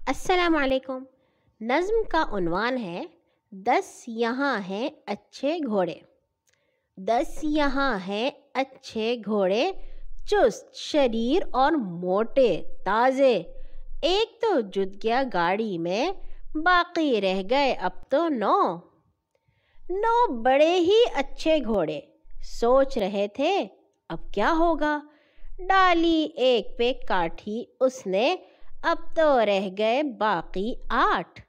السلام علیکم۔ نظم کا عنوان ہے 10 یہاں ہیں اچھے گھوڑے۔ 10 یہاں ہیں اچھے گھوڑے، چست شریر اور موٹے تازے۔ ایک تو جت گیا گاڑی میں، باقی رہ گئے اب تو 9 بڑے ہی اچھے گھوڑے، سوچ رہے تھے اب کیا ہوگا۔ ڈالی ایک پہ کاٹھی اس نے، اب تو رہ گئے باقی 8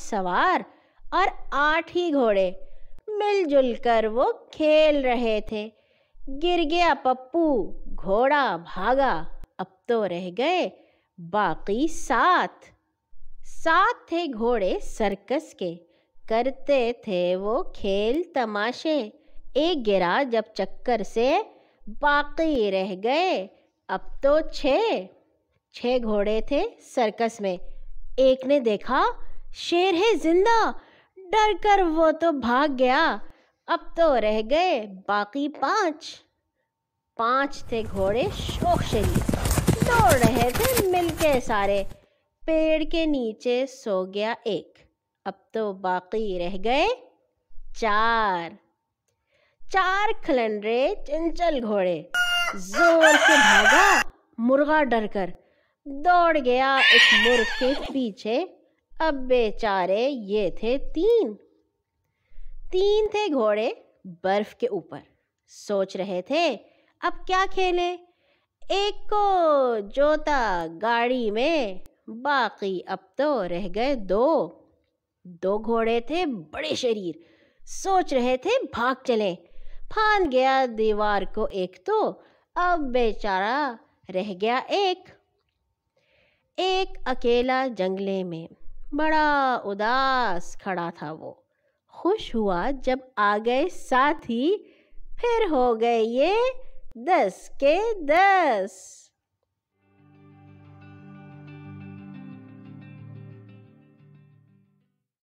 سوار اور 8 ہی گھوڑے، مل جل کر وہ کھیل رہے تھے۔ گر گیا پپو، گھوڑا بھاگا، اب تو رہ گئے باقی 7 تھے گھوڑے سرکس کے، کرتے تھے وہ کھیل تماشے۔ ایک گرا جب چکر سے، باقی رہ گئے اب تو 6 گھوڑے تھے سرکس میں۔ ایک نے دیکھا شیر ہے زندہ، ڈر کر وہ تو بھاگ گیا، اب تو رہ گئے باقی 5 تھے گھوڑے شوخ شریف، دوڑ رہے تھے مل کے سارے۔ پیڑ کے نیچے سو گیا ایک، اب تو باقی رہ گئے 4 کھلنڈرے چنچل گھوڑے، زور سے بھاگا مرغا ڈر کر، دوڑ گیا ایک مرغ کے پیچھے، اب بیچارے یہ تھے 3 تھے گھوڑے برف کے اوپر، سوچ رہے تھے اب کیا کھیلیں۔ ایک کو جوتا گاڑی میں، باقی اب تو رہ گئے 2 گھوڑے تھے بڑے شریر، سوچ رہے تھے بھاگ چلیں۔ پھاند گیا دیوار کو ایک تو، اب بیچارہ رہ گیا ایک اکیلا جنگلے میں، بڑا اداس کھڑا تھا وہ۔ خوش ہوا جب آ گئے ساتھی، پھر ہو گئے یہ 10 کے 10۔